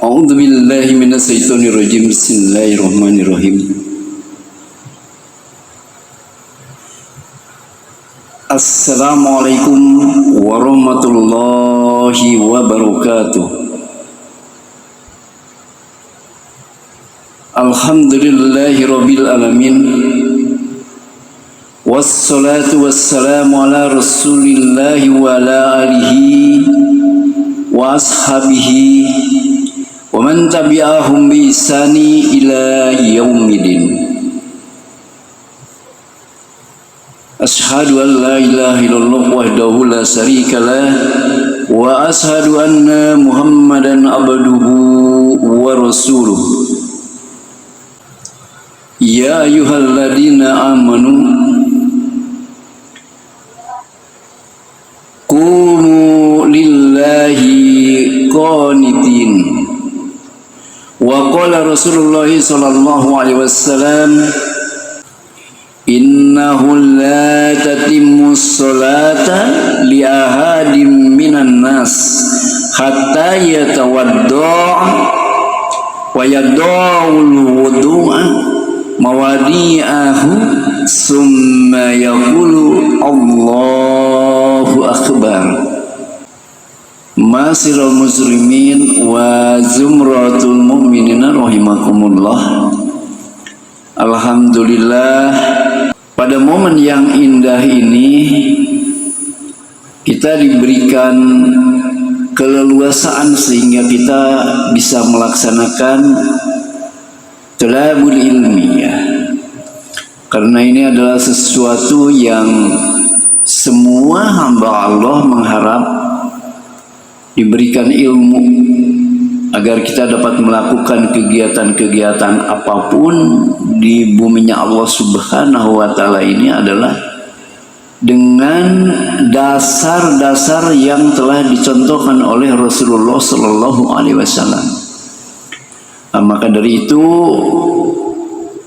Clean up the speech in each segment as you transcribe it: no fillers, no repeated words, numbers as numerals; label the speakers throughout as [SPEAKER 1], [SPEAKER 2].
[SPEAKER 1] A'udzu billahi minasyaitonir rajim. Bismillahirrahmanirrahim. Assalamualaikum warahmatullahi wabarakatuh. Alhamdulillahi rabbil alamin. Wassalatu wassalamu ala rasulillahi wa ala alihi wa ashabihi wa man tabi'ahum bi ihsani ila yaumidin. Ashhadu an la ilaha illallah wahdahu la syarika lah wa ashhadu anna Muhammadan abduhu wa rasuluh. Ya ayyuhalladzina amanu qumu lillahi qanitin. Wa qala Rasulullah sallallahu alaihi wasallam, innahu la tatimmu sholata li ahadin minan nas hatta yatawadda'a wa yada'ul wudu'a mawadi'ahu summa yaqulu Allahu akbar. Ma'asyiral muslimin wa zumratul mu'minina rahimakumullah. Alhamdulillah, pada momen yang indah ini kita diberikan keleluasaan sehingga kita bisa melaksanakan thalabul ilmiyah. Karena ini adalah sesuatu yang semua hamba Allah mengharap diberikan ilmu agar kita dapat melakukan kegiatan-kegiatan apapun di buminya Allah Subhanahu wa Ta'ala ini adalah dengan dasar-dasar yang telah dicontohkan oleh Rasulullah Sallallahu Alaihi Wasallam. Maka dari itu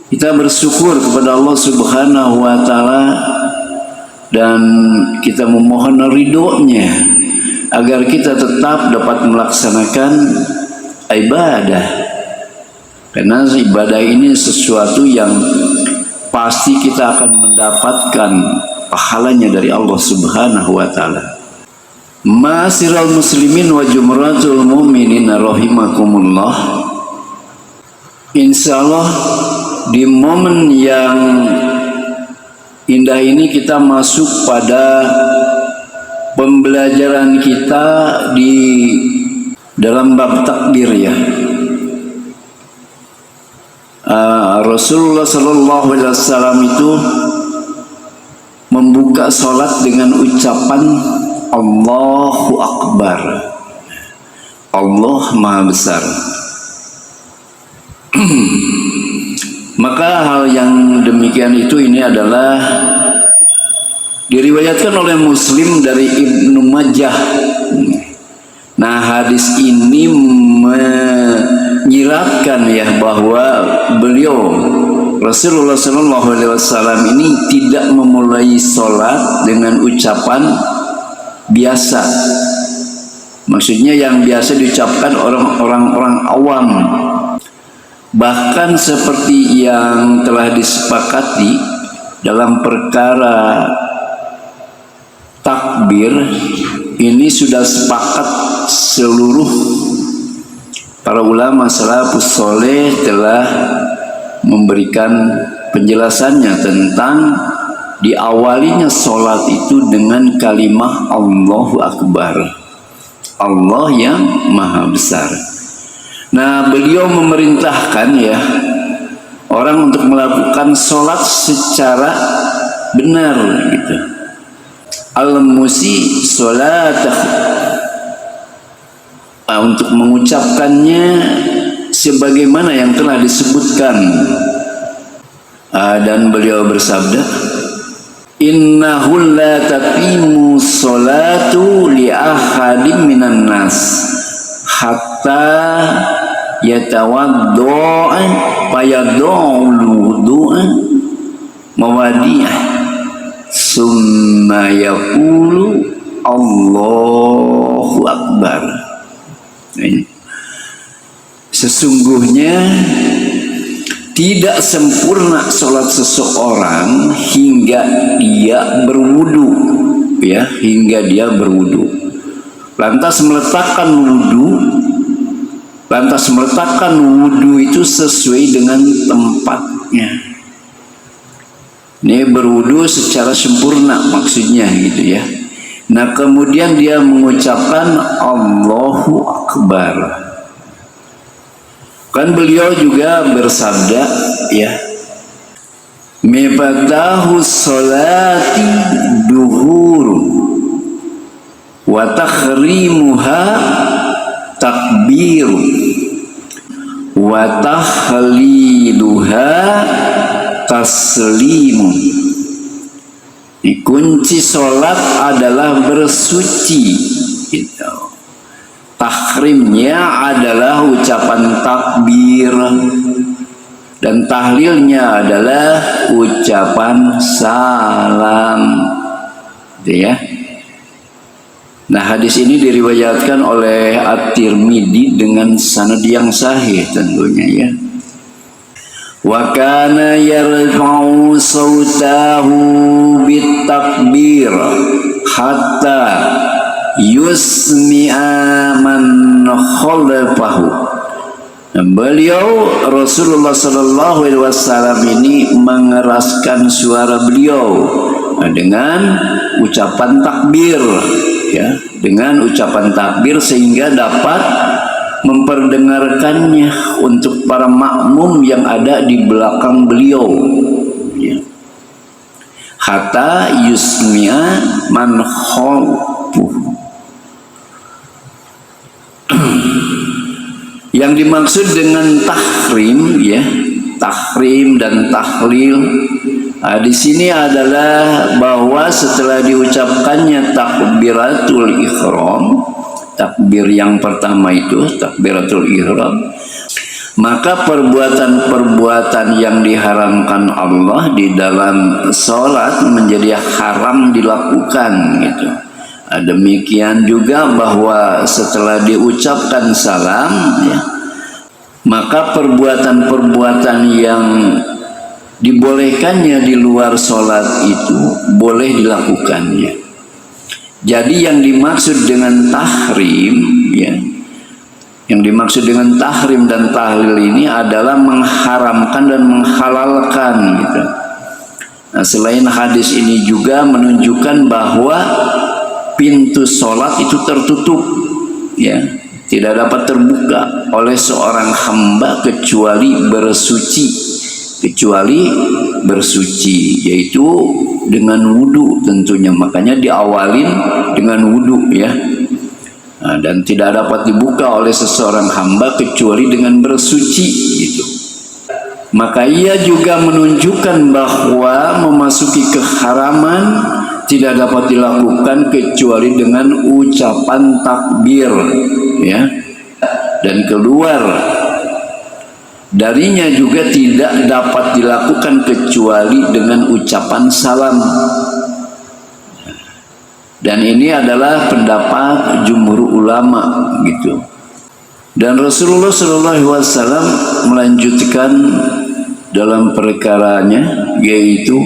[SPEAKER 1] kita bersyukur kepada Allah Subhanahu wa Ta'ala dan kita memohon ridhonya agar kita tetap dapat melaksanakan ibadah, karena ibadah ini sesuatu yang pasti kita akan mendapatkan pahalanya dari Allah Subhanahu wa Ta'ala. Ma'asyiral muslimin wa jumratul mu'minin rahimakumullah. Insyaallah di momen yang indah ini kita masuk pada pembelajaran kita di dalam bab takbir ya. Rasulullah Sallallahu Alaihi Wasallam itu membuka sholat dengan ucapan Allahu Akbar. Allah Maha Besar. Maka hal yang demikian itu ini adalah diriwayatkan oleh Muslim dari Ibnu Majah. Nah, hadis ini menyiratkan ya bahwa beliau Rasulullah Sallallahu Alaihi Wasallam ini tidak memulai sholat dengan ucapan biasa. Maksudnya yang biasa diucapkan orang-orang awam. Bahkan seperti yang telah disepakati dalam perkara takbir ini sudah sepakat seluruh para ulama salafus soleh telah memberikan penjelasannya tentang diawalinya sholat itu dengan kalimah Allahu Akbar, Allah yang Maha Besar. Nah, beliau memerintahkan ya orang untuk melakukan sholat secara benar gitu. Al-musi sholatah, untuk mengucapkannya sebagaimana yang telah disebutkan. Dan beliau bersabda, innahu la taqimu sholatu li ahadin minan nas hatta yatawadda'a fayad'ul wudu'a mawadi'ah summa yaqulu Allahu Akbar. Sesungguhnya tidak sempurna sholat seseorang hingga dia berwudu, ya, hingga dia berwudu. Lantas meletakkan wudu itu sesuai dengan tempatnya. Ini berwudu secara sempurna maksudnya gitu ya. Nah kemudian dia mengucapkan Allahu Akbar. Kan beliau juga bersabda ya, miftahu sholati duhur wa takhrimuha takbir wa tahliluha taslimu. Kunci sholat adalah bersuci gitu. Tahrimnya adalah ucapan takbir dan tahlilnya adalah ucapan salam, gitu ya. Nah hadis ini diriwayatkan oleh At-Tirmidzi dengan sanad yang sahih tentunya ya. Wa kana yarfa'u sautahu bitakbir hatta yusmi'a man khalfahu. Beliau Rasulullah sallallahu alaihi wasallam ini mengeraskan suara beliau dengan ucapan takbir ya, dengan ucapan takbir sehingga dapat memperdengarkannya untuk para makmum yang ada di belakang beliau ya. Hatta yusmi'a man khalfahu. Yang dimaksud dengan tahrim ya, tahrim dan tahlil di sini adalah bahwa setelah diucapkannya takbiratul ihram, takbir yang pertama itu takbiratul ihram, maka perbuatan-perbuatan yang diharamkan Allah di dalam sholat menjadi haram dilakukan gitu. Demikian juga bahwa setelah diucapkan salam ya, maka perbuatan-perbuatan yang dibolehkannya di luar sholat itu boleh dilakukannya. Jadi yang dimaksud dengan tahrim ya, yang dimaksud dengan tahrim dan tahlil ini adalah mengharamkan dan menghalalkan gitu. Nah, selain hadis ini juga menunjukkan bahwa pintu sholat itu tertutup ya, tidak dapat terbuka oleh seorang hamba kecuali bersuci, yaitu dengan wudu tentunya. Makanya diawalin dengan wudu ya. Nah, dan tidak dapat dibuka oleh seseorang hamba kecuali dengan bersuci gitu. Maka ia juga menunjukkan bahwa memasuki keharaman tidak dapat dilakukan kecuali dengan ucapan takbir ya, dan keluar darinya juga tidak dapat dilakukan kecuali dengan ucapan salam. Dan ini adalah pendapat jumhur ulama gitu. Dan Rasulullah SAW melanjutkan dalam perkaranya, yaitu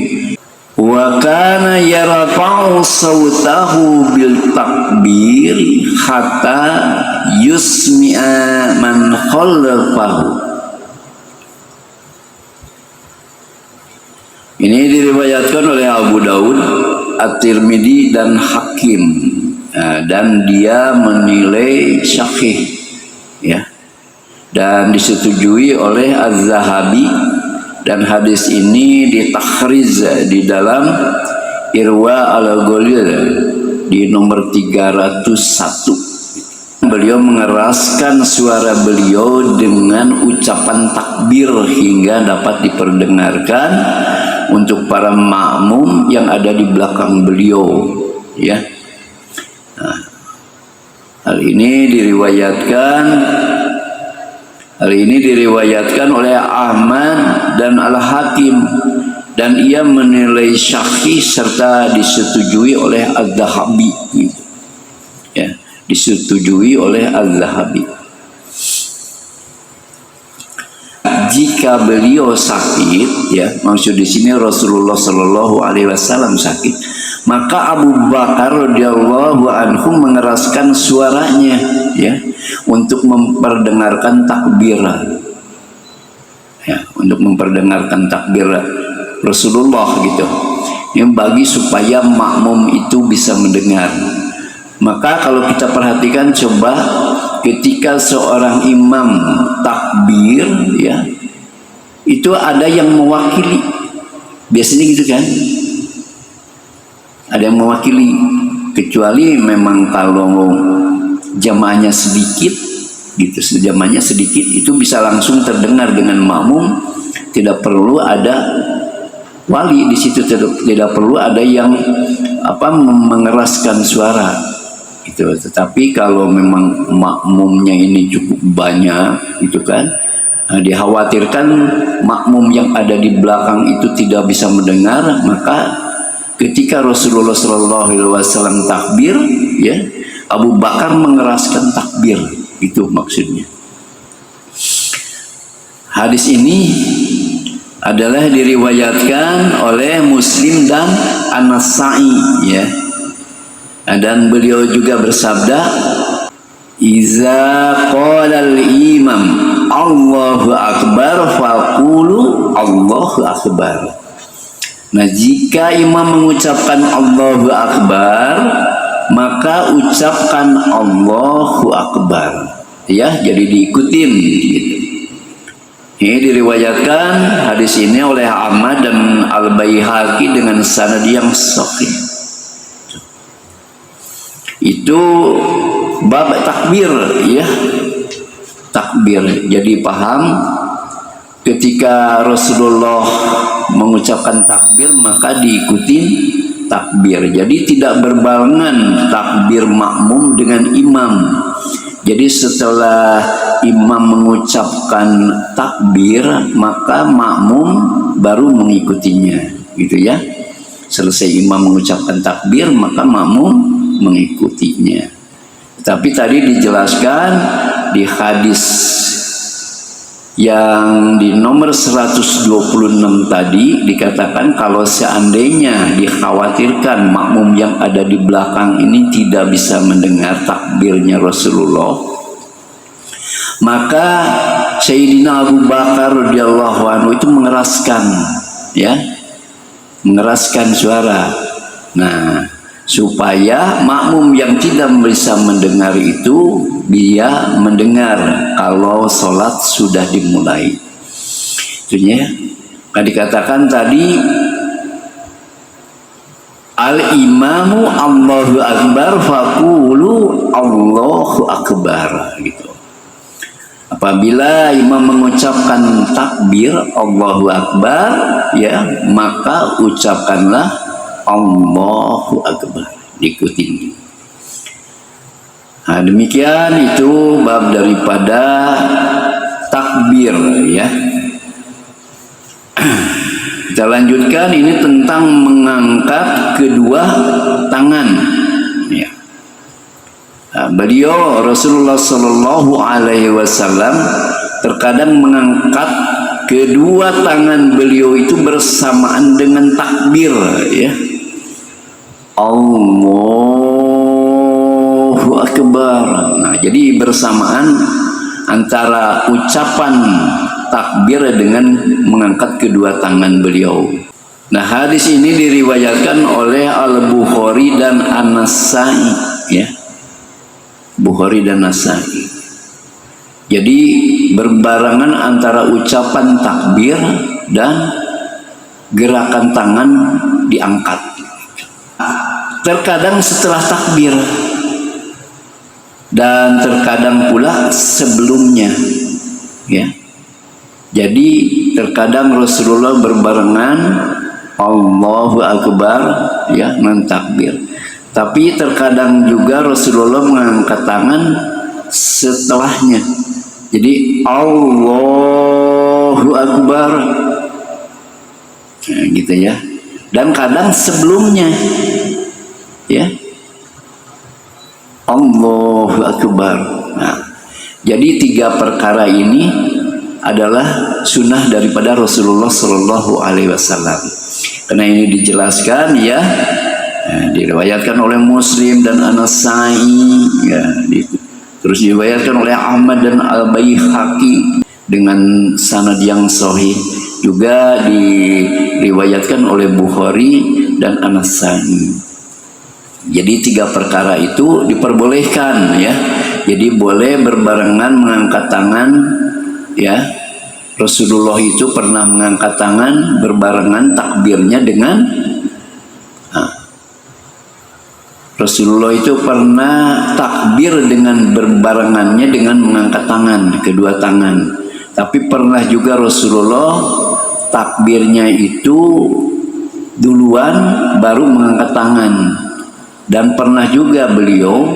[SPEAKER 1] wa kana yarfa'u sautahu bil takbir hatta yusmi'a man khalfahu. Ini diriwayatkan oleh Abu Daud, At-Tirmidzi dan Hakim, dan dia menilai sahih ya, dan disetujui oleh Az-Zahabi. Dan hadis ini ditakhriz di dalam Irwa al-Ghalil di nomor 301. Beliau mengeraskan suara beliau dengan ucapan takbir hingga dapat diperdengarkan untuk para makmum yang ada di belakang beliau ya. Nah, hal ini diriwayatkan oleh Ahmad dan Al-Hakim, dan ia menilai sahih serta disetujui oleh Az-Zahabi gitu. Ya, disetujui oleh Az-Zahabi. jika beliau sakit, ya, maksud di sini Rasulullah Shallallahu Alaihi Wasallam sakit, maka Abu Bakar radhiyallahu anhu mengeraskan suaranya, ya, untuk memperdengarkan takbir, ya, untuk memperdengarkan takbir Rasulullah gitu, yang bagi supaya makmum itu bisa mendengar. Maka kalau kita perhatikan, coba ketika seorang imam takbir, ya, itu ada yang mewakili, biasanya gitu kan, ada yang mewakili, kecuali memang kalau jamaahnya sedikit gitu, jamaahnya sedikit itu bisa langsung terdengar dengan makmum, tidak perlu ada wali di situ, tidak perlu ada yang mengeraskan suara gitu. Tetapi kalau memang makmumnya ini cukup banyak gitu kan, dikhawatirkan makmum yang ada di belakang itu tidak bisa mendengar, maka ketika Rasulullah SAW takbir, ya, Abu Bakar mengeraskan takbir, itu maksudnya. Hadis ini adalah diriwayatkan oleh Muslim dan An-Nasa'i, ya. Dan beliau juga bersabda, "Iza qala al-imam Allahu akbar faqulu Allahu akbar." Nah, jika imam mengucapkan Allahu akbar, maka ucapkan Allahu akbar, ya, jadi diikutin gitu. Ini diriwayatkan hadis ini oleh Ahmad dan Al-Baihaqi dengan sanad yang sahih. Itu bab takbir, ya, takbir. Jadi paham, ketika Rasulullah mengucapkan takbir maka diikuti takbir. Jadi tidak berbarengan takbir makmum dengan imam. Jadi setelah imam mengucapkan takbir maka makmum baru mengikutinya, gitu ya. Selesai imam mengucapkan takbir maka makmum mengikutinya. Tapi tadi dijelaskan di hadis yang di nomor 126 tadi dikatakan kalau seandainya dikhawatirkan makmum yang ada di belakang ini tidak bisa mendengar takbirnya Rasulullah, maka Sayyidina Abu Bakar radhiyallahu anhu itu mengeraskan, ya, mengeraskan suara. Nah, supaya makmum yang tidak bisa mendengar itu dia mendengar kalau sholat sudah dimulai. Itunya kan dikatakan tadi al-imamu Allahu akbar faqulu Allahu akbar gitu. Apabila imam mengucapkan takbir Allahu akbar, ya, maka ucapkanlah Allahu akbar, diikuti. Nah, demikian itu bab daripada takbir, ya. Kita lanjutkan, ini tentang mengangkat kedua tangan, ya. Nah, beliau Rasulullah Shallallahu Alaihi Wasallam terkadang mengangkat kedua tangan beliau itu bersamaan dengan takbir, ya. Allahu akbar. Nah, jadi bersamaan antara ucapan takbir dengan mengangkat kedua tangan beliau. Nah, hadis ini diriwayatkan oleh Al-Bukhari dan An-Nasa'i, ya. Bukhari dan Nasa'i. Jadi berbarengan antara ucapan takbir dan gerakan tangan diangkat. Terkadang setelah takbir dan terkadang pula sebelumnya, ya. Jadi terkadang Rasulullah berbarengan Allahu akbar, ya, dengan takbir. Tapi terkadang juga Rasulullah mengangkat tangan setelahnya. Jadi Allahu akbar, nah, gitu ya. Dan kadang sebelumnya, ya, Allahu akbar. Nah, jadi tiga perkara ini adalah sunnah daripada Rasulullah Shallallahu Alaihi Wasallam. Karena ini dijelaskan ya, diriwayatkan oleh Muslim dan An-Nasai, ya, terus diriwayatkan oleh Ahmad dan Al-Baihaqi dengan sanad yang sahih, juga diriwayatkan oleh Bukhari dan An-Nasai. Jadi 3 perkara itu diperbolehkan ya. Jadi boleh berbarengan mengangkat tangan ya. Rasulullah itu pernah mengangkat tangan berbarengan takbirnya dengan Rasulullah itu pernah takbir dengan berbarengannya dengan mengangkat tangan, kedua tangan. Tapi pernah juga Rasulullah takbirnya itu duluan baru mengangkat tangan. Dan pernah juga beliau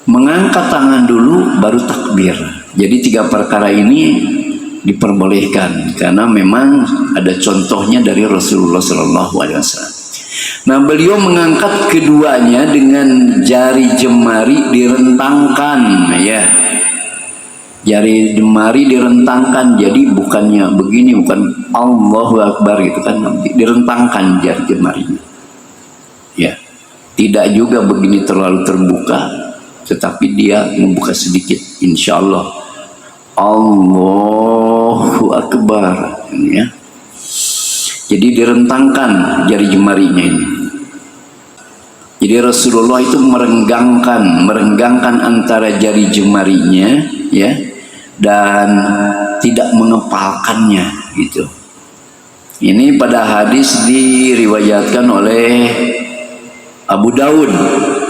[SPEAKER 1] mengangkat tangan dulu baru takbir. Jadi 3 perkara ini diperbolehkan karena memang ada contohnya dari Rasulullah Shallallahu Alaihi Wasallam. Nah, beliau mengangkat keduanya dengan jari jemari direntangkan ya. Jari jemari direntangkan, jadi bukannya begini, bukan Allahu Akbar gitu kan, direntangkan jari jemarinya. Ya. Tidak juga begini terlalu terbuka, tetapi dia membuka sedikit, insya Allah. Allahu Akbar ya. Jadi direntangkan jari jemarinya ini. Jadi Rasulullah itu merenggangkan antara jari jemarinya ya, dan tidak mengepalkannya gitu. Ini pada hadis diriwayatkan oleh Abu Daud,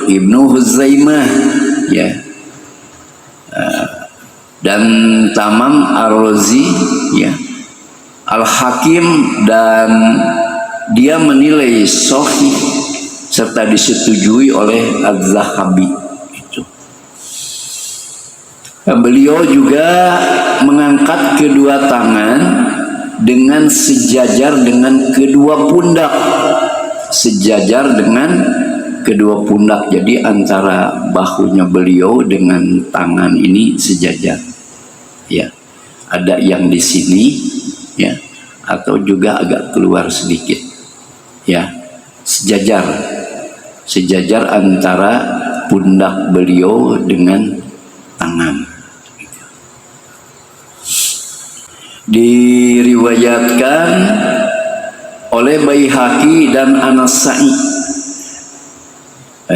[SPEAKER 1] Ibnu Huzaimah ya, dan Tamam Ar-Razi ya, Al-Hakim, dan dia menilai sahih serta disetujui oleh Az-Zahabi itu. Beliau juga mengangkat kedua tangan dengan sejajar dengan kedua pundak, sejajar dengan kedua pundak. Jadi antara bahunya beliau dengan tangan ini sejajar ya, ada yang di sini ya, atau juga agak keluar sedikit ya, sejajar antara pundak beliau dengan tangan. Diriwayatkan oleh Baihaqi dan An-Nasai,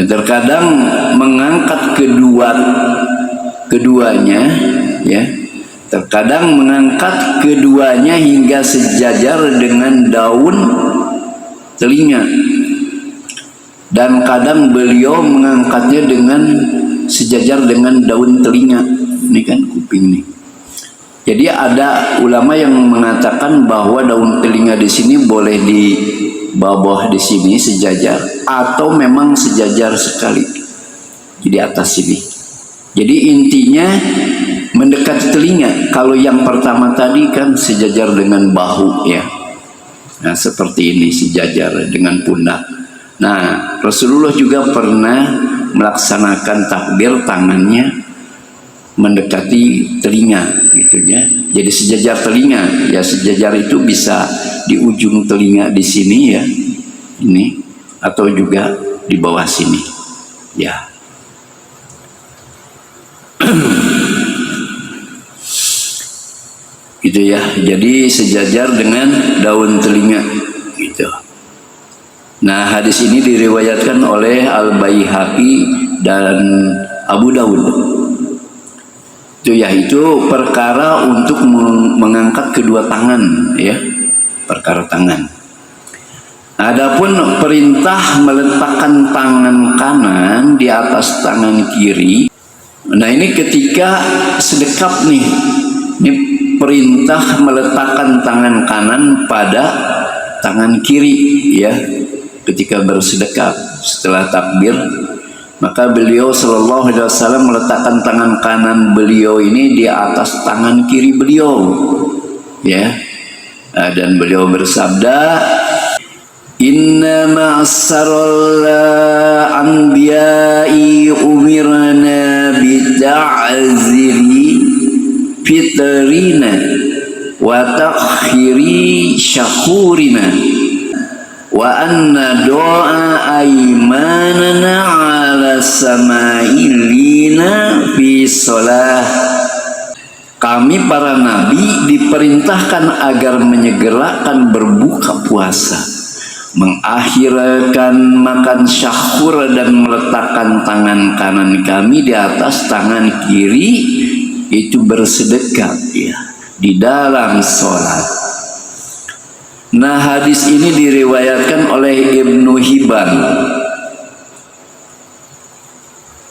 [SPEAKER 1] terkadang mengangkat keduanya ya, terkadang mengangkat keduanya hingga sejajar dengan daun telinga, dan kadang beliau mengangkatnya dengan sejajar dengan daun telinga. Ini kan kuping nih. Jadi ada ulama yang mengatakan bahwa daun telinga di sini boleh di bawah di sini sejajar, atau memang sejajar sekali di atas sini. Jadi intinya mendekati telinga. Kalau yang pertama tadi kan sejajar dengan bahu ya. Nah, seperti ini sejajar dengan pundak. Nah, Rasulullah juga pernah melaksanakan takbir tangannya mendekati telinga gitu ya. Jadi sejajar telinga ya, sejajar itu bisa di ujung telinga di sini ya, ini, atau juga di bawah sini ya. Gitu ya. Jadi sejajar dengan daun telinga gitu. Nah, hadis ini diriwayatkan oleh Al-Baihaqi dan Abu Daud. Yaitu perkara untuk mengangkat kedua tangan ya, perkara tangan. Adapun perintah meletakkan tangan kanan di atas tangan kiri, nah ini ketika sedekap nih, ini perintah meletakkan tangan kanan pada tangan kiri ya, ketika bersedekap setelah takbir. Maka beliau Shallallahu Alaihi Wasallam meletakkan tangan kanan beliau ini di atas tangan kiri beliau, ya, dan beliau bersabda, Inna ma'assaral anbiya'i umirna bita'ziri fitrina wa takhiri syakurina wa anna doa aimanana ala samailina fi sholah. Kami para nabi diperintahkan agar menyegerakan berbuka puasa, mengakhirkan makan syahur, dan meletakkan tangan kanan kami di atas tangan kiri, itu bersedekah ya di dalam sholat. Nah, hadis ini diriwayatkan oleh Ibnu Hibban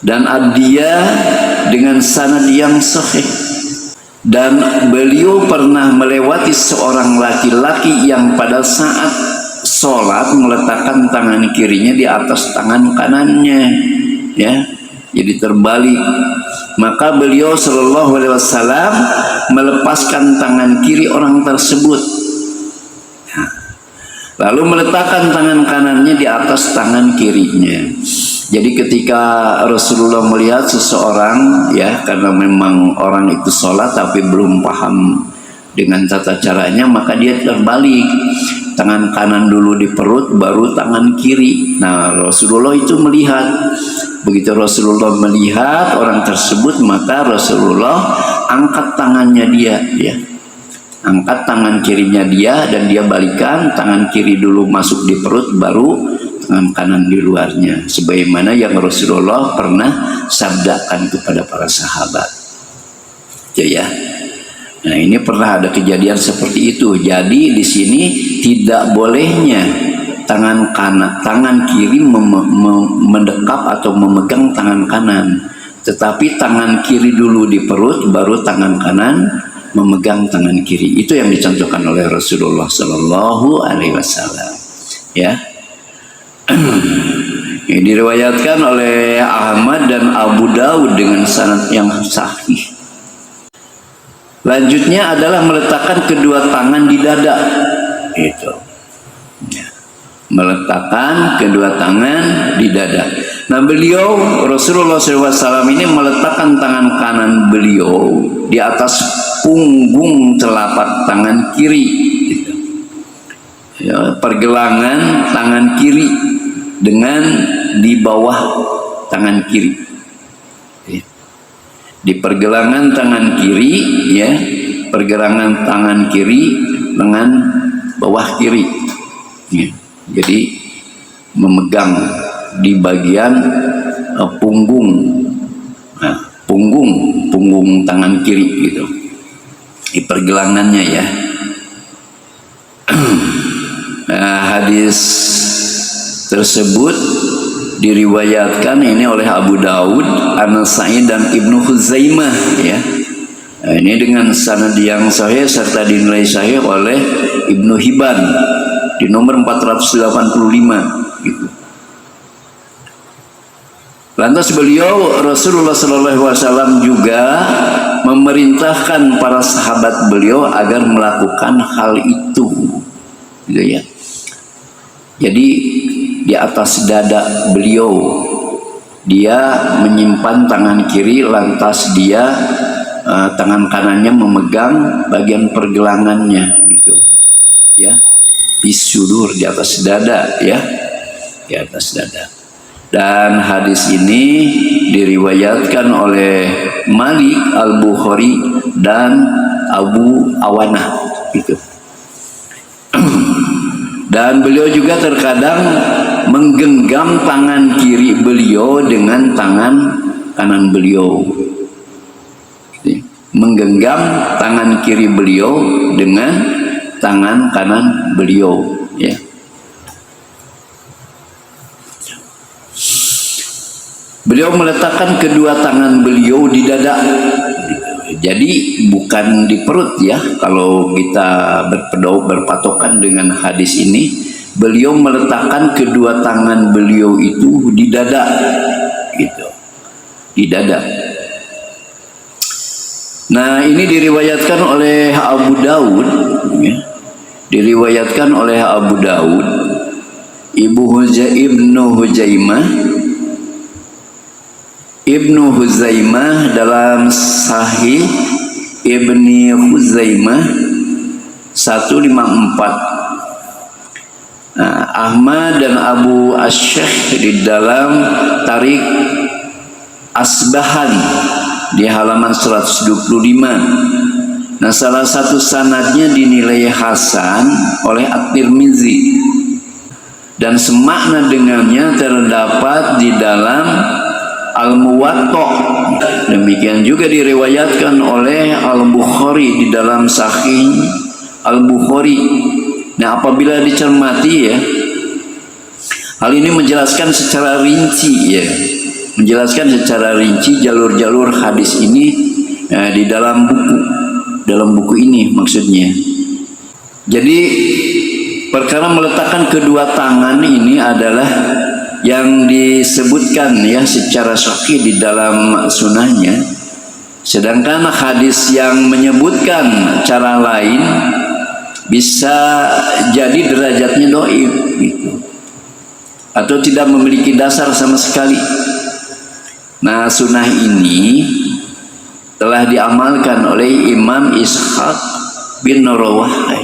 [SPEAKER 1] dan Ad-Diyah dengan sanad yang sahih. Dan beliau pernah melewati seorang laki-laki yang pada saat sholat meletakkan tangan kirinya di atas tangan kanannya, ya, jadi terbalik. Maka beliau Shallallahu Alaihi Wasallam melepaskan tangan kiri orang tersebut, lalu meletakkan tangan kanannya di atas tangan kirinya. Jadi ketika Rasulullah melihat seseorang, ya, karena memang orang itu sholat tapi belum paham dengan tata caranya, maka dia terbalik, tangan kanan dulu di perut baru tangan kiri. Nah, Rasulullah itu melihat. Begitu Rasulullah melihat orang tersebut, maka Rasulullah angkat tangannya dia, ya, angkat tangan kirinya dia, dan dia balikan, tangan kiri dulu masuk di perut baru tangan kanan di luarnya, sebagaimana yang Rasulullah pernah sabdakan kepada para sahabat, ya. Nah, ini pernah ada kejadian seperti itu. Jadi di sini tidak bolehnya tangan kiri mendekap atau memegang tangan kanan, tetapi tangan kiri dulu di perut baru tangan kanan memegang tangan kiri. Itu yang dicontohkan oleh Rasulullah Shallallahu Alaihi Wasallam, ya. Ini diriwayatkan oleh Ahmad dan Abu Daud dengan sanad yang sahih. Lanjutnya adalah meletakkan kedua tangan di dada, itu, ya, meletakkan kedua tangan di dada. Nah, beliau Rasulullah SAW ini meletakkan tangan kanan beliau di atas punggung telapak tangan kiri, gitu. Ya, pergelangan tangan kiri dengan di bawah tangan kiri, ya. Di pergelangan tangan kiri, ya, pergelangan tangan kiri dengan bawah kiri, ya. Jadi memegang di bagian punggung, nah, punggung tangan kiri, gitu, di pergelangannya, ya. Hadis tersebut diriwayatkan ini oleh Abu Daud, An-Nasai dan Ibnu Huzaimah, ya. Nah, ini dengan sanad yang sahih serta dinilai sahih oleh Ibnu Hibban di nomor 485, gitu. Lantas beliau Rasulullah SAW juga memerintahkan para sahabat beliau agar melakukan hal itu, gitu, ya. Jadi di atas dada beliau dia menyimpan tangan kiri, lantas dia tangan kanannya memegang bagian pergelangannya, gitu, ya, bisudur, di atas dada, ya, di atas dada. Dan hadis ini diriwayatkan oleh Malik Al-Bukhari dan Abu Awanah, gitu. Dan beliau juga terkadang menggenggam tangan kiri beliau dengan tangan kanan beliau, menggenggam tangan kiri beliau dengan tangan kanan beliau, ya. Beliau meletakkan kedua tangan beliau di dada, jadi bukan di perut, ya. Kalau kita berpatokan dengan hadis ini, beliau meletakkan kedua tangan beliau itu di dada, gitu, di dada. Nah, ini diriwayatkan oleh Abu Daud, ya. Diriwayatkan oleh Abu Daud, Ibnu Huzaimah dalam Sahih Ibni Khuzaimah 154. Ahmad dan Abu Asy'akh di dalam Tarik Asbahan di halaman 125. Nah, salah satu sanadnya dinilai hasan oleh At-Tirmizi dan semakna dengannya terdapat di dalam Al-Muwatta. Demikian juga diriwayatkan oleh Al-Bukhari di dalam Sahih Al-Bukhari. Nah, apabila dicermati ya, hal ini menjelaskan secara rinci ya, menjelaskan secara rinci jalur-jalur hadis ini di dalam buku ini maksudnya. Jadi perkara meletakkan kedua tangan ini adalah yang disebutkan ya secara sahih di dalam sunnahnya, sedangkan hadis yang menyebutkan cara lain bisa jadi derajatnya dhaif gitu, atau tidak memiliki dasar sama sekali. Nah, sunnah ini telah diamalkan oleh Imam Ishaq bin Rawahai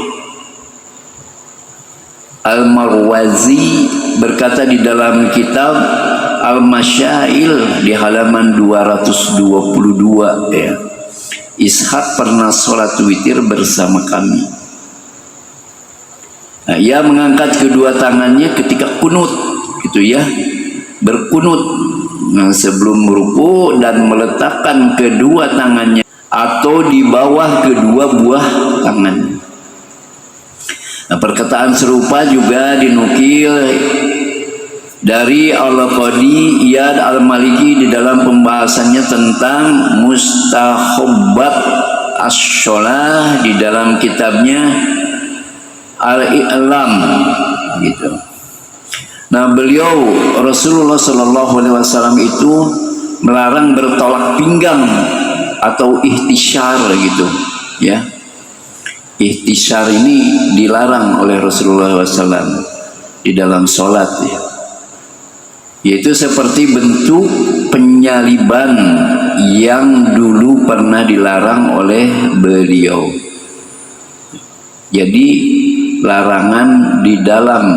[SPEAKER 1] Al-Marwazi berkata di dalam kitab Al-Masyail di halaman 222 ya, Ishaq pernah sholat witir bersama kami. Nah, ia mengangkat kedua tangannya ketika kunut gitu ya, berkunut sebelum ruku dan meletakkan kedua tangannya atau di bawah kedua buah tangan. Nah, perkataan serupa juga dinukil dari Al-Qadi Iyad Al-Maliki di dalam pembahasannya tentang mustahabbat as-sholah di dalam kitabnya Al-I'lam gitu. Nah, beliau Rasulullah Shallallahu Alaihi Wasallam itu melarang bertolak pinggang atau ihtisyar gitu ya. Ihtisyar ini dilarang oleh Rasulullah SAW di dalam sholat ya. Yaitu seperti bentuk penyaliban yang dulu pernah dilarang oleh beliau. Jadi larangan di dalam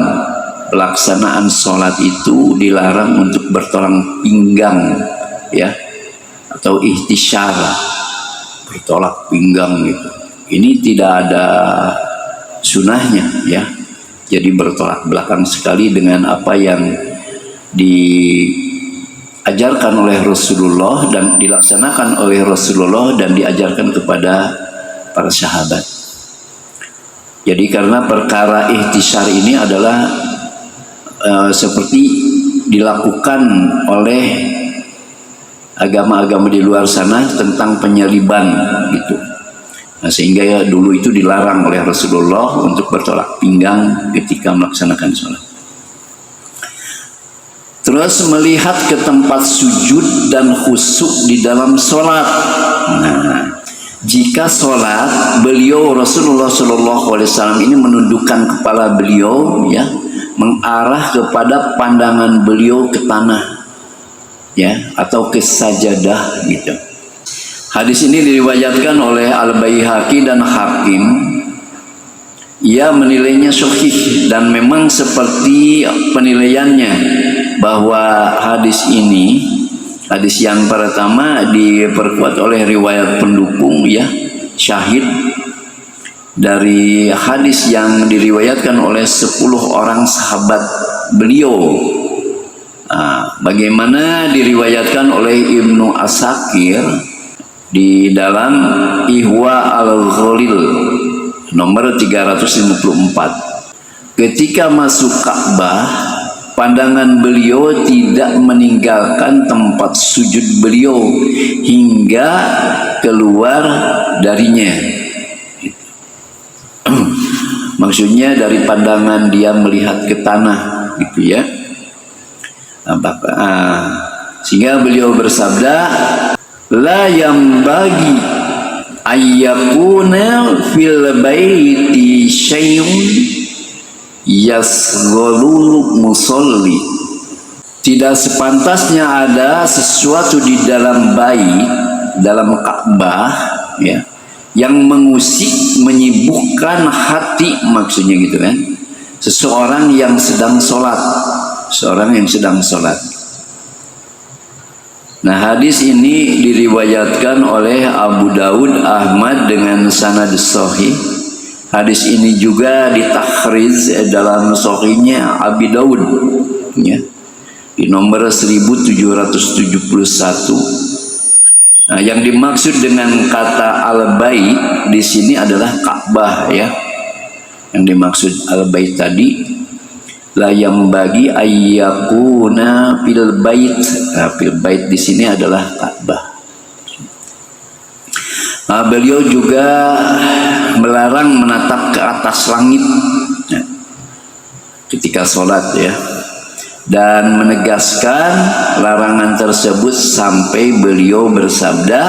[SPEAKER 1] pelaksanaan sholat itu dilarang untuk bertolak pinggang ya, atau ihtisyar, bertolak pinggang gitu. Ini tidak ada sunahnya ya. Jadi bertolak belakang sekali dengan apa yang diajarkan oleh Rasulullah dan dilaksanakan oleh Rasulullah dan diajarkan kepada para sahabat. Jadi karena perkara ihtisyar ini adalah seperti dilakukan oleh agama-agama di luar sana tentang penyaliban gitu. Nah, sehingga ya dulu itu dilarang oleh Rasulullah untuk bertolak pinggang ketika melaksanakan sholat. Terus melihat ke tempat sujud dan khusyuk di dalam sholat. Nah, jika sholat beliau Rasulullah SAW ini menundukkan kepala beliau ya, mengarah kepada pandangan beliau ke tanah ya, atau ke sajadah gitu. Hadis ini diriwayatkan oleh Al-Baihaqi dan Hakim. Ia menilainya sahih dan memang seperti penilaiannya bahwa hadis ini, hadis yang pertama diperkuat oleh riwayat pendukung ya, syahid dari hadis yang diriwayatkan oleh 10 orang sahabat beliau. Nah, bagaimana diriwayatkan oleh Ibnu Asakir di dalam Ihwa Al-Ghalil nomor 354. Ketika masuk Ka'bah, pandangan beliau tidak meninggalkan tempat sujud beliau hingga keluar darinya. Maksudnya dari pandangan dia melihat ke tanah gitu ya. Sehingga beliau bersabda, la yambagi ayyakuna fil baiti syai'un yasghalul musalli. Tidak sepantasnya ada sesuatu di dalam bait, dalam Ka'bah ya, yang mengusik, menyibukkan hati, maksudnya gitu kan. Seseorang yang sedang sholat, seorang yang sedang sholat. Nah, hadis ini diriwayatkan oleh Abu Daud, Ahmad dengan sanad sahih. Hadis ini juga ditakhriz dalam sahihnya Abi Daud, ya, di nomor 1771. Nah, yang dimaksud dengan kata al-bait di sini adalah Ka'bah, ya. Yang dimaksud al-bait tadi, la yang bagi ayyakuna fil bait. Nah, fil bait di sini adalah Ka'bah. Nah, beliau juga melarang menatap ke atas langit, ya, ketika sholat, ya, dan menegaskan larangan tersebut sampai beliau bersabda,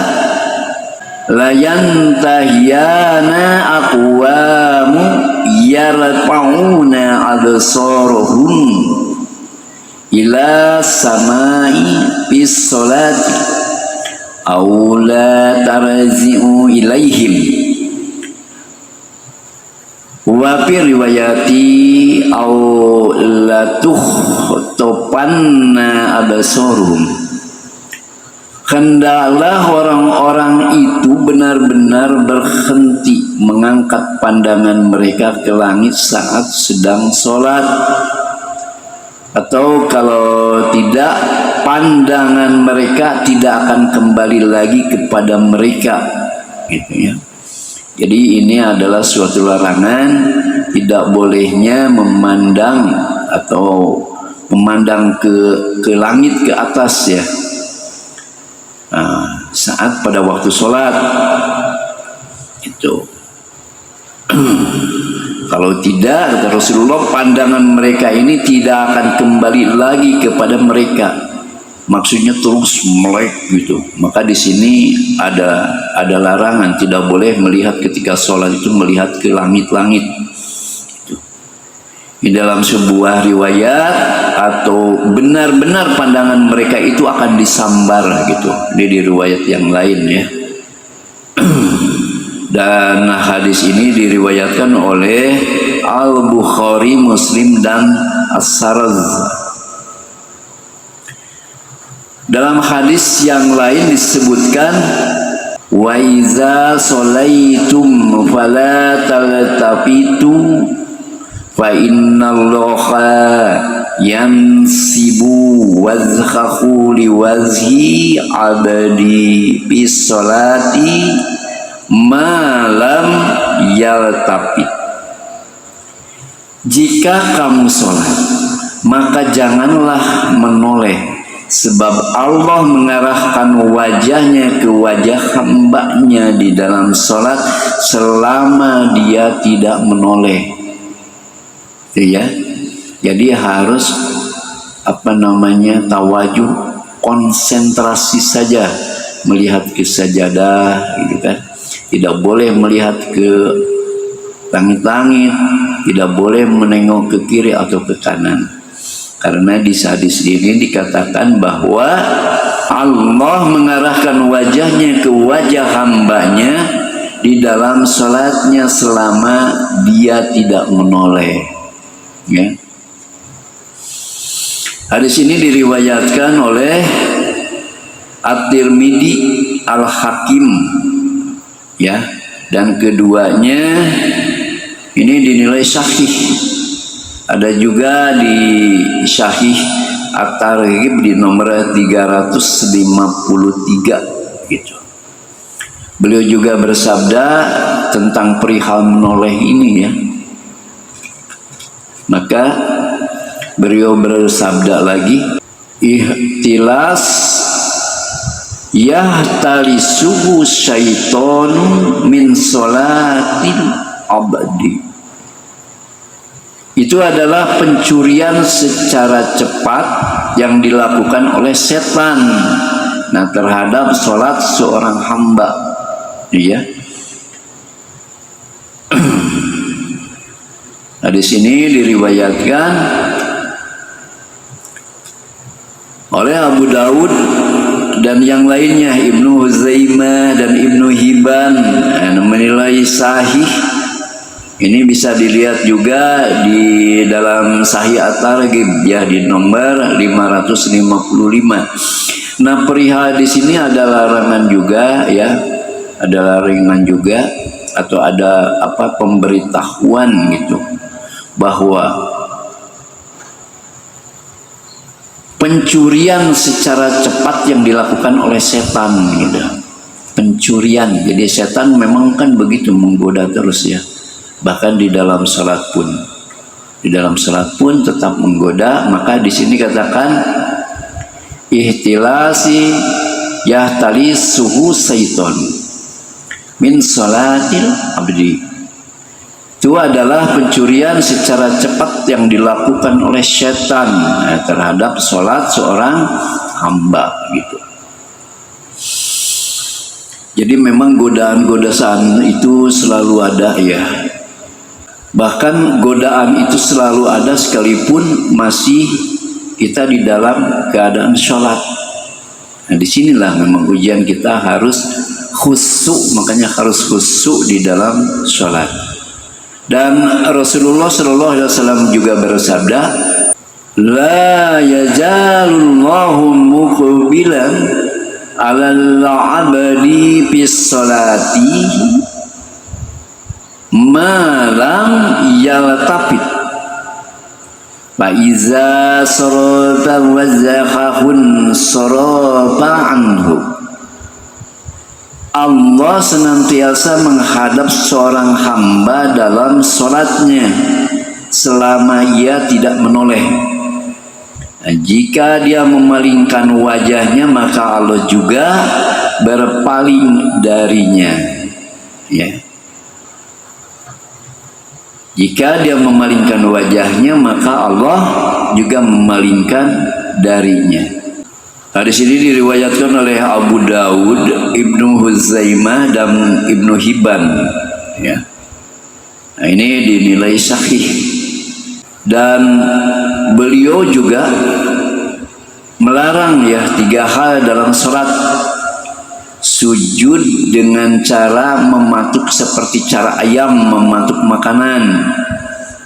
[SPEAKER 1] la yantahiyana aqwamu yarfa'una absarahum ila samai bis sholati aw la tarzi'u ilaihim wa fi riwayati aw la tuhtopanna absaruhum. Hendaklah orang-orang itu benar-benar berhenti mengangkat pandangan mereka ke langit saat sedang sholat, atau kalau tidak, pandangan mereka tidak akan kembali lagi kepada mereka, gitu ya. Jadi ini adalah suatu larangan, tidak bolehnya memandang atau memandang ke langit, ke atas, ya, saat pada waktu sholat itu. Kalau tidak, kata Rasulullah, pandangan mereka ini tidak akan kembali lagi kepada mereka. Maksudnya terus melek gitu. Maka di sini ada larangan, tidak boleh melihat ketika sholat itu melihat ke langit-langit. Di dalam sebuah riwayat, atau benar-benar pandangan mereka itu akan disambar gitu. Ini di riwayat yang lain, ya. Dan hadis ini diriwayatkan oleh Al-Bukhari, Muslim, dan As-Saraz. Dalam hadis yang lain disebutkan, wa iza sholaitum fala taltafitu fa innallaha yansibu wazhahu liwazhi abadi bis sholati malam yaltafit. Jika kamu sholat, maka janganlah menoleh, sebab Allah mengarahkan wajahnya ke wajah hambanya di dalam sholat selama dia tidak menoleh, ya. Jadi harus tawajuh, konsentrasi saja melihat ke sajadah, gitu kan. Tidak boleh melihat ke langit-langit, tidak boleh menengok ke kiri atau ke kanan. Karena di hadis ini dikatakan bahwa Allah mengarahkan wajahnya ke wajah hambanya di dalam sholatnya selama dia tidak menoleh, ya. Hadis ini diriwayatkan oleh At-Tirmidzi, Al-Hakim, ya, dan keduanya ini dinilai sahih. Ada juga di Sahih At-Targhib di nomor 353, gitu. Beliau juga bersabda tentang perihal menoleh ini, ya. Maka beliau bersabda lagi, ihtilas yahtalisuhu syaitonu min sholatil abadi. Itu adalah pencurian secara cepat yang dilakukan oleh setan, nah, terhadap sholat seorang hamba, iya. Nah, di sini diriwayatkan oleh Abu Daud dan yang lainnya Ibnu Huzaimah dan Ibnu Hibban menilai sahih. Ini bisa dilihat juga di dalam Sahih At-Targhib ya, di nomor 555. Nah, perihal di sini ada larangan juga ya, ada larangan juga atau ada apa pemberitahuan gitu bahwa pencurian secara cepat yang dilakukan oleh setan gitu. Pencurian. Jadi setan memang kan begitu menggoda terus ya. Bahkan di dalam salat pun. Di dalam salat pun tetap menggoda, maka di sini katakan ihtilasi yahtali suhu syaiton min salatil abdi. Itu adalah pencurian secara cepat yang dilakukan oleh setan terhadap sholat seorang hamba gitu. Jadi memang godaan-godaan itu selalu ada ya. Bahkan godaan itu selalu ada sekalipun masih kita di dalam keadaan sholat. Nah, disinilah memang ujian kita harus khusyuk, makanya harus khusyuk di dalam sholat. Dan Rasulullah Shallallahu Alaihi Wasallam juga bersabda, la yazalullahu muqbilan alal abdi bis salati malam yaltafit fa iza sarata wa zakhahun sarata anhu. Allah senantiasa menghadap seorang hamba dalam sholatnya selama ia tidak menoleh. Nah, jika dia memalingkan wajahnya maka Allah juga berpaling darinya ya. Jika dia memalingkan wajahnya maka Allah juga memalingkan darinya. Hadis ini diriwayatkan oleh Abu Daud, Ibnu Huzaimah dan Ibnu Hibban ya. Nah, ini dinilai sahih. Dan beliau juga melarang ya 3 hal dalam salat. Sujud dengan cara mematuk seperti cara ayam mematuk makanan.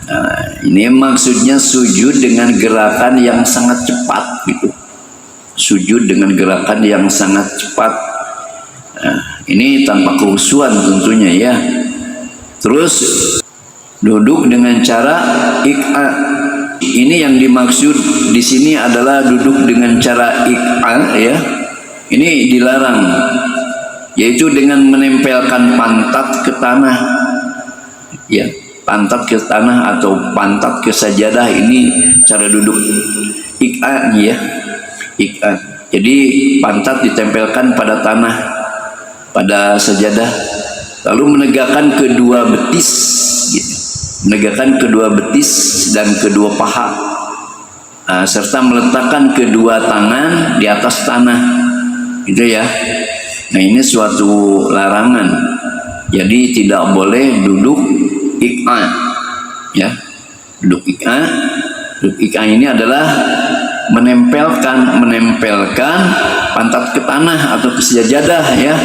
[SPEAKER 1] Nah, ini maksudnya sujud dengan gerakan yang sangat cepat gitu. Sujud dengan gerakan yang sangat cepat. Nah, ini tanpa kekhusyuan tentunya ya. Terus duduk dengan cara iqa. Ini yang dimaksud di sini adalah duduk dengan cara iqa ya. Ini dilarang, yaitu dengan menempelkan pantat ke tanah ya, pantat ke tanah atau pantat ke sajadah. Ini cara duduk iqa ya, iqa. Jadi pantat ditempelkan pada tanah, pada sajadah, lalu menegakkan kedua betis gitu. Menegakkan kedua betis dan kedua paha, serta meletakkan kedua tangan di atas tanah gitu ya. Nah, ini suatu larangan. Jadi tidak boleh duduk iqa ya. Duduk iqa. Duduk iqa ini adalah menempelkan pantat ke tanah atau ke sajadah ya.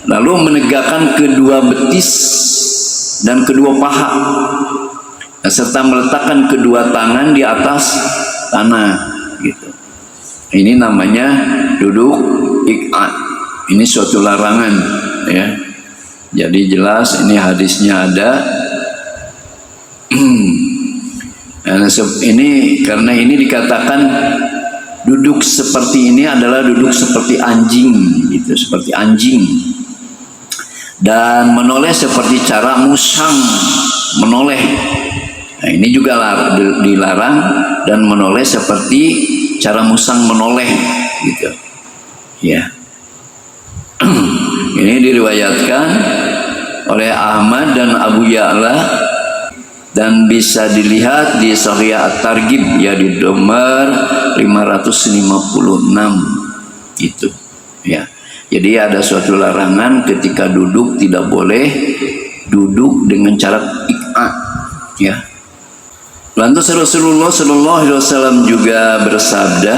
[SPEAKER 1] Lalu menegakkan kedua betis dan kedua paha, serta meletakkan kedua tangan di atas tanah gitu. Ini namanya duduk iqa. Ini suatu larangan ya. Jadi jelas ini hadisnya ada. Ini karena ini dikatakan duduk seperti ini adalah duduk seperti anjing gitu, seperti anjing. Dan menoleh seperti cara musang menoleh. Nah, ini juga dilarang, dan menoleh seperti cara musang menoleh gitu ya. Ini diriwayatkan oleh Ahmad dan Abu Ya'la dan bisa dilihat di Sahih At-Targhib ya, di nomor 556 itu ya. Jadi ada suatu larangan ketika duduk, tidak boleh duduk dengan cara iqa ya. Lantas Rasulullah Shallallahu Alaihi Wasallam juga bersabda,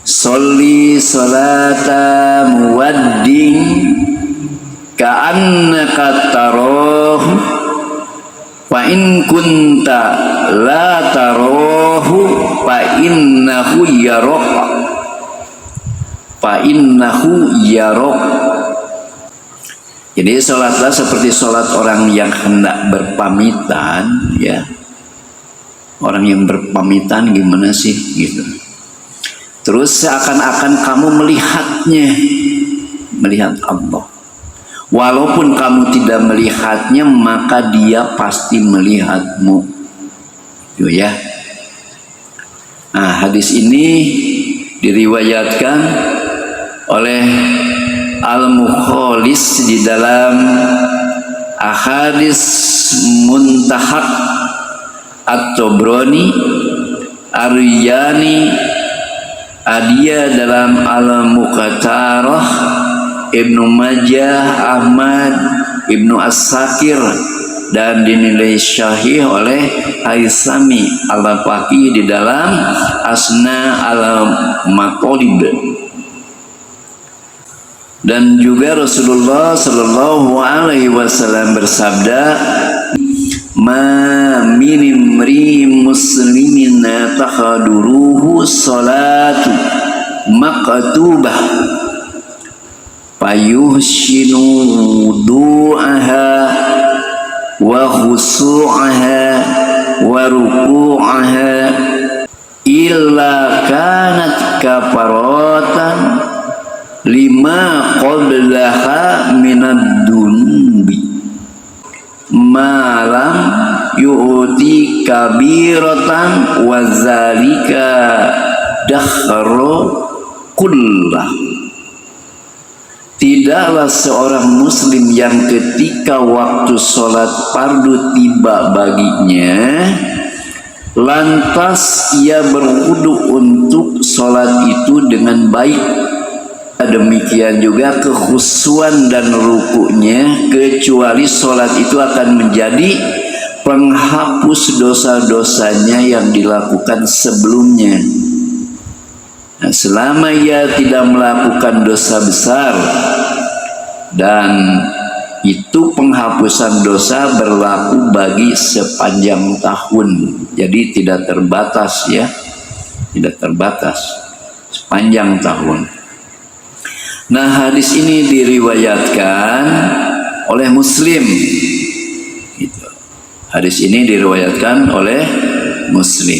[SPEAKER 1] Sholli sholata muwadding ka'annaka tarahu fa in kunta la tarahu fa innahu yarok. Jadi sholatlah seperti sholat orang yang hendak berpamitan, ya. Orang yang berpamitan gimana sih gitu. Terus seakan-akan kamu melihat Allah. Walaupun kamu tidak melihatnya, maka dia pasti melihatmu. Gitu ya. Nah, hadis ini diriwayatkan oleh Al-Mukhalis di dalam Ahadits Muntahak At-Tabrani, Ar-Riyani Adiyah dalam Al-Muqatarah, Ibnu Majah, Ahmad, Ibnu As-Sakir, dan dinilai syahih oleh Haisami Al-Faqih di dalam Asna Al-Maqalib. Dan juga Rasulullah Sallallahu Alaihi Wasallam bersabda, ma min imri muslimin tahaduruhu salatu maktubah fayuhsinu du'aha wa khusu'aha wa ruku'aha illa kanat kafaratan lima qablaha minad dunbi malam yu'ti kabiratan wa zalika dakhru kullah. Tidaklah seorang muslim yang ketika waktu sholat fardu tiba baginya lantas ia berwudu untuk sholat itu dengan baik, demikian juga kekhusyuan dan rukunya, kecuali sholat itu akan menjadi penghapus dosa-dosanya yang dilakukan sebelumnya. Nah, selama ia tidak melakukan dosa besar, dan itu penghapusan dosa berlaku bagi sepanjang tahun, jadi tidak terbatas, ya, tidak terbatas sepanjang tahun. Nah, hadis ini diriwayatkan oleh Muslim. Gitu. Hadis ini diriwayatkan oleh Muslim.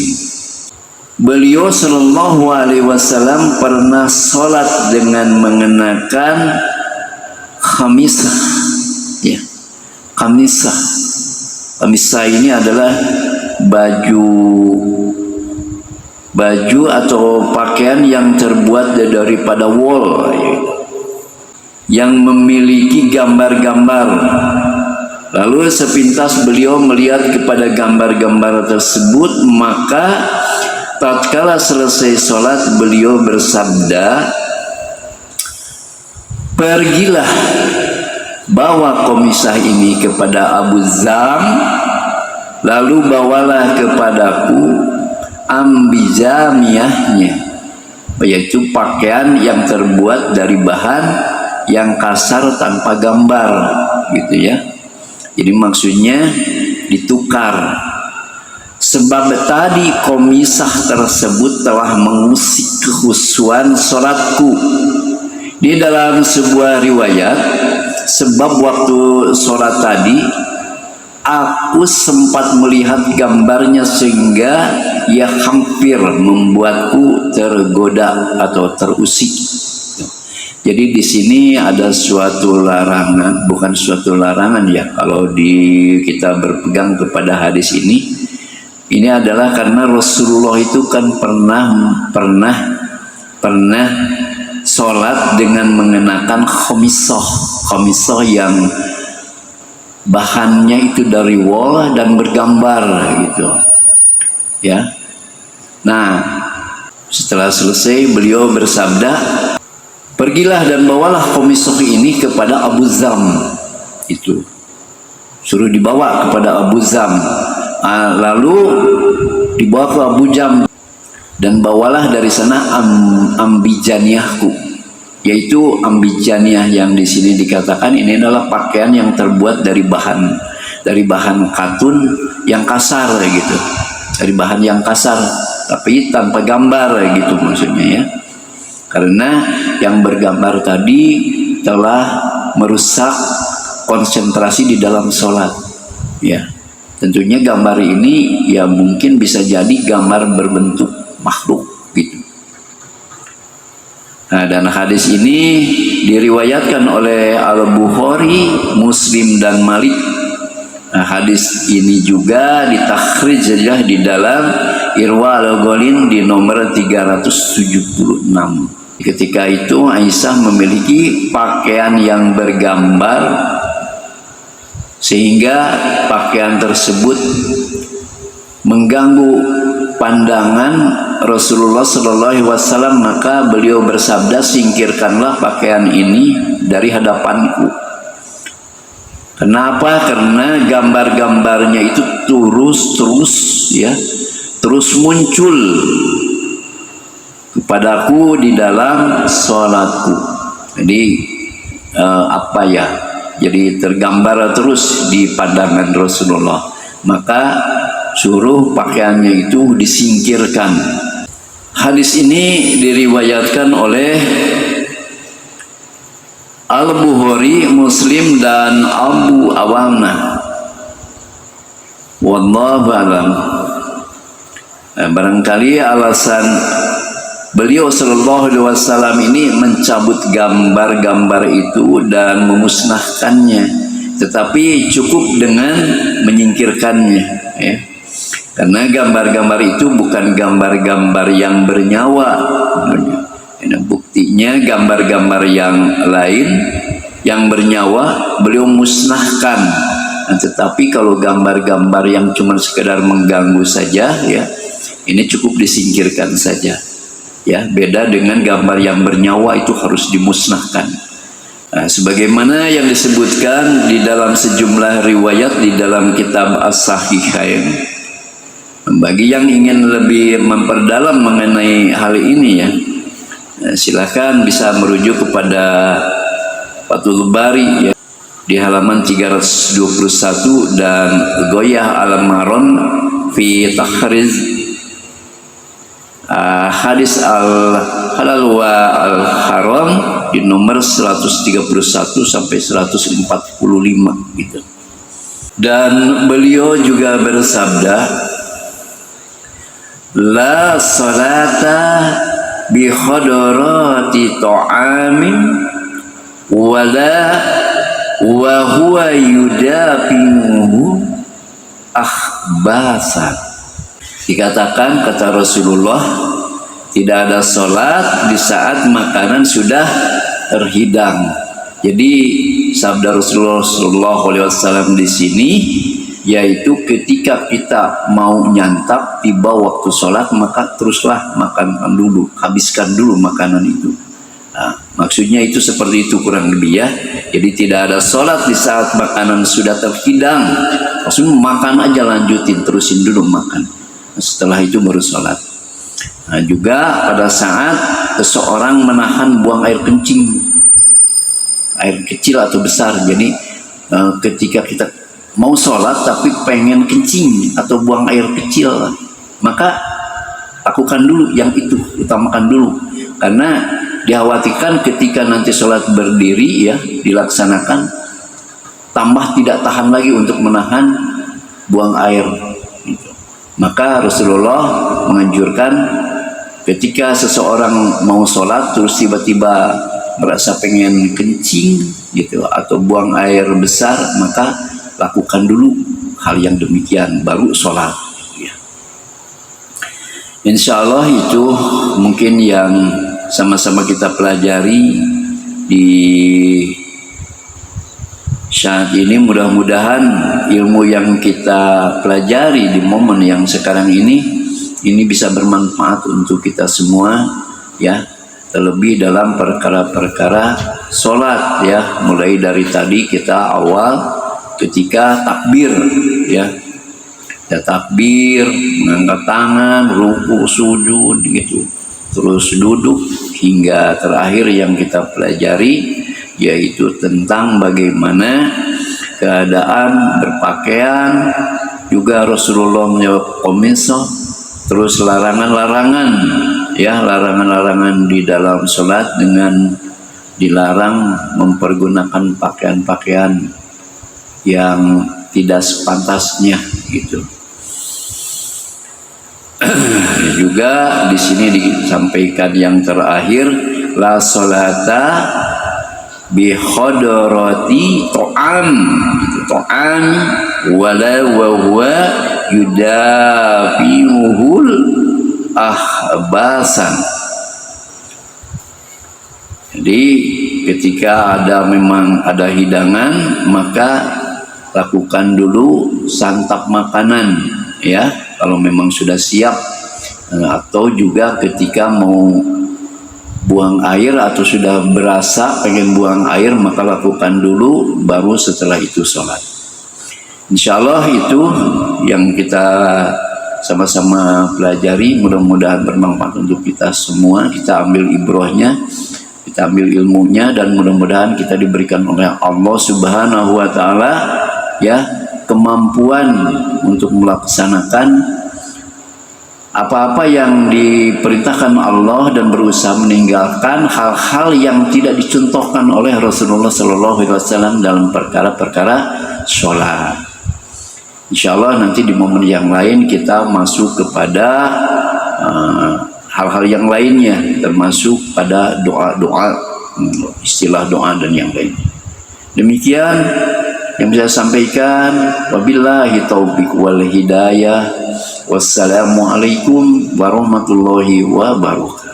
[SPEAKER 1] Beliau Sallallahu Alaihi Wasallam pernah sholat dengan mengenakan khamisah. Ya, khamisah. Khamisah ini adalah baju atau pakaian yang terbuat daripada wool, yang memiliki gambar-gambar. Lalu sepintas beliau melihat kepada gambar-gambar tersebut, maka tatkala selesai sholat beliau bersabda, pergilah bawa komisah ini kepada Abu Zam, lalu bawalah kepadaku ambijamiyahnya, yaitu pakaian yang terbuat dari bahan yang kasar tanpa gambar, gitu ya. Jadi maksudnya ditukar, sebab tadi komisah tersebut telah mengusik kekhusyuan sholatku. Di dalam sebuah riwayat, sebab waktu sholat tadi aku sempat melihat gambarnya sehingga ia hampir membuatku tergoda atau terusik. Jadi di sini ada suatu larangan, bukan suatu larangan ya, kalau kita berpegang kepada hadis ini. Ini adalah karena Rasulullah itu kan pernah sholat dengan mengenakan khamisah yang bahannya itu dari wool dan bergambar, gitu ya. Nah, setelah selesai beliau bersabda, pergilah dan bawalah khamisah ini kepada Abu Zam. Itu suruh dibawa kepada Abu Zam. Lalu dibawa ke Abu Zam. dan bawalah dari sana ambijaniyahku, yaitu ambijaniyah yang di sini dikatakan ini adalah pakaian yang terbuat dari bahan katun yang kasar gitu, dari bahan yang kasar tapi tanpa gambar gitu maksudnya ya, karena yang bergambar tadi telah merusak konsentrasi di dalam sholat ya. Tentunya gambar ini ya mungkin bisa jadi gambar berbentuk makhluk gitu. Nah, dan hadis ini diriwayatkan oleh Al-Bukhari, Muslim dan Malik. Nah, hadis ini juga ditakhrij saja di dalam Irwa Al-Ghalin di nomor 376. Ketika itu Aisyah memiliki pakaian yang bergambar sehingga pakaian tersebut mengganggu pandangan Rasulullah Sallallahu Alaihi Wasallam, maka beliau bersabda, singkirkanlah pakaian ini dari hadapanku. Kenapa? Karena gambar-gambarnya itu terus muncul kepadaku di dalam sholatku. Jadi jadi tergambar terus di pandangan Rasulullah, maka suruh pakaiannya itu disingkirkan. Hadis ini diriwayatkan oleh Al-Bukhari, Muslim dan Abu Awana. Wallahu a'lam. Barangkali alasan beliau Sallallahu Alaihi Wasallam ini mencabut gambar-gambar itu dan memusnahkannya, tetapi cukup dengan menyingkirkannya ya. Karena gambar-gambar itu bukan gambar-gambar yang bernyawa. Nah, buktinya gambar-gambar yang lain yang bernyawa beliau musnahkan. Nah, tetapi kalau gambar-gambar yang cuma sekedar mengganggu saja ya, ini cukup disingkirkan saja. Ya, beda dengan gambar yang bernyawa itu harus dimusnahkan. Nah, sebagaimana yang disebutkan di dalam sejumlah riwayat di dalam kitab As-Sahihain. Bagi yang ingin lebih memperdalam mengenai hal ini ya, silakan bisa merujuk kepada Fathul Bari ya, di halaman 321 dan Goyah Al-Maron fi Takhriz Hadis Al-Halal wa Al-Haram di nomor 131 sampai 145 gitu. Dan beliau juga bersabda, la salata bi khadarati ta'amin wala wa huwa yudafinuhu akhbasan. Dikatakan, kata Rasulullah, tidak ada sholat di saat makanan sudah terhidang. Jadi sabda Rasulullah Sallallahu Alaihi Wasallam di sini yaitu ketika kita mau nyantap tiba waktu sholat, maka teruslah makan dulu, habiskan dulu makanan itu. Nah, maksudnya itu seperti itu kurang lebih ya. Jadi tidak ada sholat di saat makanan sudah terhidang. Maksudnya makan aja, lanjutin, terusin dulu makan. Nah, setelah itu baru sholat. Nah, juga pada saat seseorang menahan buang air kencing, air kecil atau besar. Jadi ketika kita mau sholat tapi pengen kencing atau buang air kecil, maka lakukan dulu yang itu, utamakan dulu, karena dikhawatirkan ketika nanti sholat berdiri ya dilaksanakan tambah tidak tahan lagi untuk menahan buang air gitu. Maka Rasulullah menganjurkan ketika seseorang mau sholat terus tiba-tiba merasa pengen kencing gitu atau buang air besar, maka lakukan dulu hal yang demikian baru sholat ya. Insya Allah itu mungkin yang sama-sama kita pelajari di saat ini. Mudah-mudahan ilmu yang kita pelajari di momen yang sekarang ini bisa bermanfaat untuk kita semua ya, terlebih dalam perkara-perkara sholat ya, mulai dari tadi kita awal ketika takbir ya, Ya, takbir, mengangkat tangan, ruku, sujud gitu. Terus duduk hingga terakhir yang kita pelajari yaitu tentang bagaimana keadaan berpakaian. Juga Rasulullah menjawab komiso. Terus larangan-larangan, ya, larangan-larangan di dalam sholat dengan dilarang mempergunakan pakaian-pakaian yang tidak sepantasnya gitu. Juga di sini disampaikan yang terakhir, la sholata bi khadarati ta'am, gitu, ta'am wala wa huwa yudafi'uhul ahbasan. Jadi ketika memang ada hidangan, maka lakukan dulu santap makanan, ya, kalau memang sudah siap. Atau juga ketika mau buang air atau sudah berasa pengen buang air, maka lakukan dulu, baru setelah itu sholat. Insya Allah itu yang kita sama-sama pelajari, mudah-mudahan bermanfaat untuk kita semua. Kita ambil ibrohnya, kita ambil ilmunya, dan mudah-mudahan kita diberikan oleh Allah Subhanahu wa Ta'ala, ya, kemampuan untuk melaksanakan apa-apa yang diperintahkan Allah dan berusaha meninggalkan hal-hal yang tidak dicontohkan oleh Rasulullah SAW dalam perkara-perkara sholat. Insya Allah nanti di momen yang lain kita masuk kepada hal-hal yang lainnya, termasuk pada doa-doa, istilah doa dan yang lain. Demikian yang bisa sampaikan. Wabillahi taufiq wal hidayah. Wassalamualaikum warahmatullahi wabarakatuh.